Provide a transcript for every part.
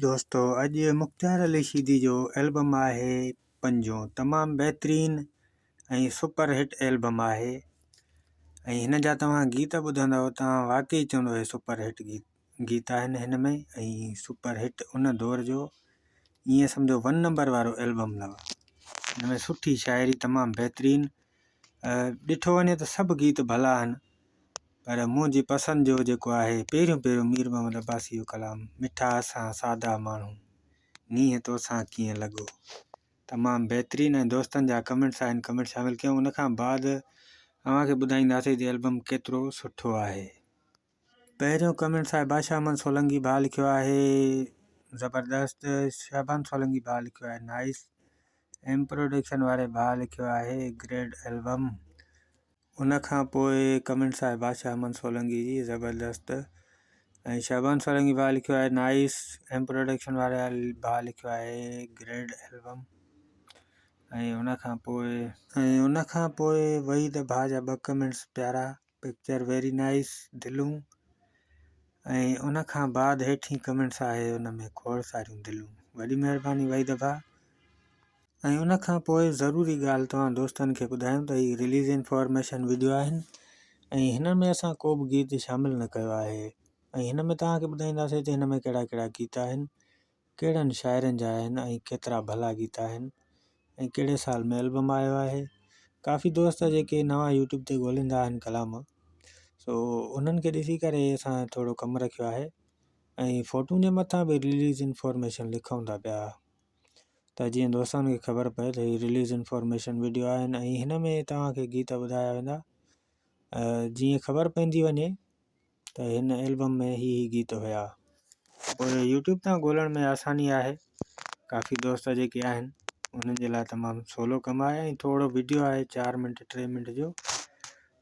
दोस्तों अॼु मुख़्तियार अली शीदी जो एल्बम आहे पंजो। तमामु बहितरीन ऐं सुपर हिट एल्बम आहे ऐं हिन जा तव्हां गीत ॿुधंदव तव्हां वाक़ई चवंदव हे सुपर हिट गीत आहिनि हिन में ऐं सुपर हिट उन दौर जो ईअं सम्झो 1 नंबर वारो एल्बम अथव। हिन में सुठी शाइरी तमामु बहितरीन, ॾिठो वञे त सभु गीत भला आहिनि पर मुंहिंजी पसंदि जो जेको आहे पहिरियों मीर मोहम्मद अब्बासी जो कलाम, मिठा असां सादा माण्हू नीअं तोसां कीअं लॻो, तमामु बहितरीन। ऐं दोस्तनि जा कमेंट्स आहिनि, कमेंट शामिलु कयूं। उन खां बाद तव्हांखे ॿुधाईंदासीं त एल्बम केतिरो सुठो आहे। पहिरियों कमेंट्स आहे बादशाह अहमद सोलंकी भाउ लिखियो आहे ज़बरदस्त। शहबान सोलंकी भाउ लिखियो आहे नाइस। एम प्रोडक्शन वारे भाउ लिखियो आहे ग्रेट एल्बम। उन खां पोइ कमेंट्स आहे बादशाह अहमद सोलंकी जी ज़बरदस्त ऐं शहबान सोलंकी भाउ लिखियो आहे नाइस। एम प्रोडक्शन वारे भाउ लिखियो आहे ग्रेट एल्बम। ऐं उन खां पोइ वहीद भाउ जा 2 कमेंट्स प्यारा, पिक्चर वेरी नाइस दिलूं। ऐं उन खां बाद हेठि कमेंट्स आहे उन में खोड़ सारियूं दिलूं, वॾी महिरबानी वहीद भाउ। ऐं उन खां पोइ ज़रूरी ॻाल्हि तव्हां दोस्तनि खे ॿुधायूं त हीअ रिलीज़ इंफॉर्मेशन वीडियो आहिनि ऐं हिन में असां को बि गीत शामिलु न कयो आहे ऐं हिन में तव्हांखे ॿुधाईंदासीं त हिन में कहिड़ा कहिड़ा गीत आहिनि, कहिड़नि शाइरनि जा आहिनि ऐं केतिरा भला गीत आहिनि ऐं कहिड़े साल में एल्बम आयो आहे। काफ़ी दोस्त जेके नवां यूट्यूब ते ॻोल्हींदा आहिनि कलाम, सो उन्हनि खे ॾिसी करे असां थोरो कमु रखियो आहे ऐं फ़ोटुनि जे मथां बि रिलीज़ इंफॉर्मेशन लिखूं था पिया त जीअं दोस्तनि खे ख़बर पए त हीअ रिलीज़ इंफॉर्मेशन वीडियो आहिनि ऐं हिन में तव्हांखे गीत ॿुधाया वेंदा जीअं ख़बर पवंदी वञे त हिन एल्बम में ही गीत हुया। पोइ यूट्यूब तां ॻोल्हण में आसानी आहे, काफ़ी दोस्त जेके आहिनि उन्हनि जे लाइ तमामु सवलो कमु आहे ऐं थोरो वीडियो आहे 4 मिंट 3 मिंट जो,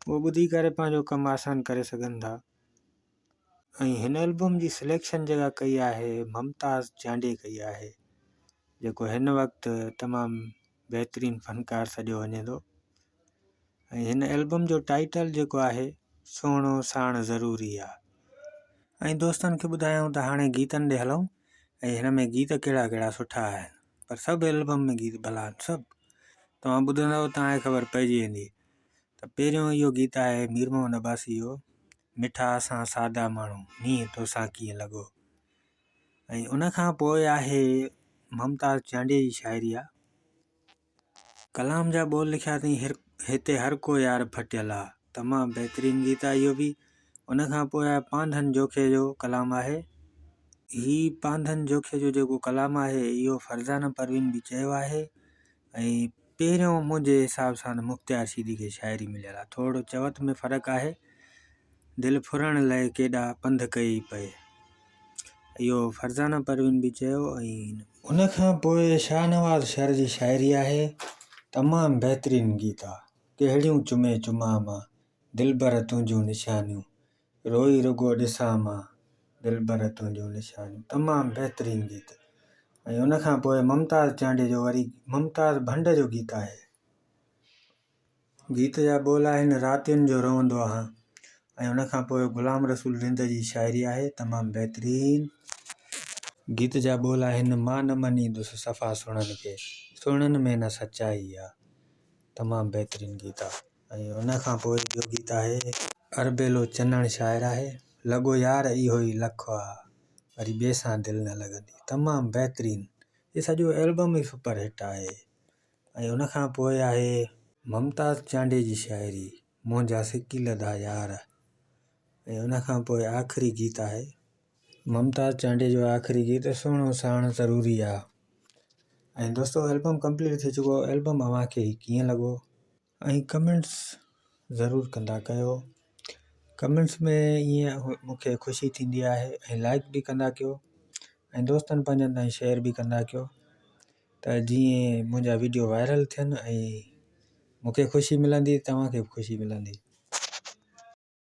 उहो ॿुधी करे पंहिंजो कमु आसान करे सघनि था। ऐं हिन एल्बम जी सिलेक्शन जेका कई आहे मुमताज़ चांडे कई आहे, जेको हिन वक़्तु तमामु बहितरीन फ़नकार सॼो वञे थो। ऐं हिन एल्बम जो टाइटल जेको आहे सुहिणो साण ज़रूरी आहे। ऐं दोस्तनि खे ॿुधायूं त हाणे गीतनि ॾे हलूं ऐं हिन में गीत कहिड़ा कहिड़ा सुठा आहिनि, पर सभु एल्बम में गीत भला आहिनि सभु, तव्हां ॿुधंदव तव्हांखे ख़बर पइजी वेंदी। त पहिरियों इहो गीत आहे मीर मोहम्मद अब्बासी जो, मिठा असां सादा माण्हू नीअं तोसां कीअं लॻो। ऐं उन खां पोइ आहे मुमताज़ चांडे जी शाइरी आहे, कलाम जा ॿोल लिखिया अथई हिते हर को यार फटियल आहे, तमामु बहितरीन गीत आहे इहो बि। उन खां पोइ आहे पांधन जोखे जो कलाम आहे, ही पांधन जोखे जो जेको कलाम आहे इहो फरज़ाना परवीन बि चयो आहे ऐं पहिरियों मुंहिंजे हिसाब सां त मुख़्तियार शीदी खे शाइरी मिलियल आहे, थोरो चवत में फ़र्क़ु आहे। दिलि फुरण लाइ केॾा पंध कई पए, इहो फरज़ाना परवीन बि चयो। ऐं उन खां पोइ शाहनवाज़ शर जी शाइरी आहे, तमामु बहितरीन गीत आहे। कहिड़ियूं चुमे चुमा मां दिलबर तुंहिंजूं निशानियूं, रोई रुगो ॾिसां मां दिलबर तुंहिंजूं निशानियूं, तमामु बहितरीन गीत। ऐं उन खां पोइ मुमताज़ चांडे जो वरी मुमताज़ भंड जो गीत आहे, गीत जा ॿोल आहिनि रातियुनि जो रोवंदो आहां। ऐं उन खां पोइ ग़ुलाम रसूल रिंद जी शाइरी आहे, तमामु बहितरीन। गीत जा ॿोल आहिनि मां न मञींदुसि सफ़ा सुणनि खे, सुणनि में न सचाई आहे, तमामु बहितरीन गीत आहे। ऐं उन खां पोइ ॿियो गीत आहे अरबेलो चनण शाइर आहे, लॻो यार इहो ई लख आहे वरी ॿिए सां दिलि न लॻंदी, तमामु बहितरीन। इहो सॼो एल्बम ई सुपर हिट आहे। ऐं उन खां पोइ आहे मुमताज़ चांडे जी शाइरी मुंहिंजा सिकील दा यार। ऐं उन खां पोइ आख़िरी गीत आहे मुमताज़ चांडे जो आख़िरी गीत सुहिणो साण ज़रूरी आहे। ऐं दोस्तों एल्बम कंप्लीट थी चुको, एल्बम अव्हांखे कीअं लॻो ऐं कमेंट्स ज़रूरु कंदा कयो। कमेंट्स में ईअं मूंखे ख़ुशी थींदी आहे ऐं लाइक बि कंदा कयो ऐं दोस्तनि पंहिंजनि ताईं शेयर बि कंदा कयो त जीअं मुंहिंजा वीडियो वायरल थियनि ऐं मूंखे ख़ुशी मिलंदी, तव्हांखे बि ख़ुशी मिलंदी।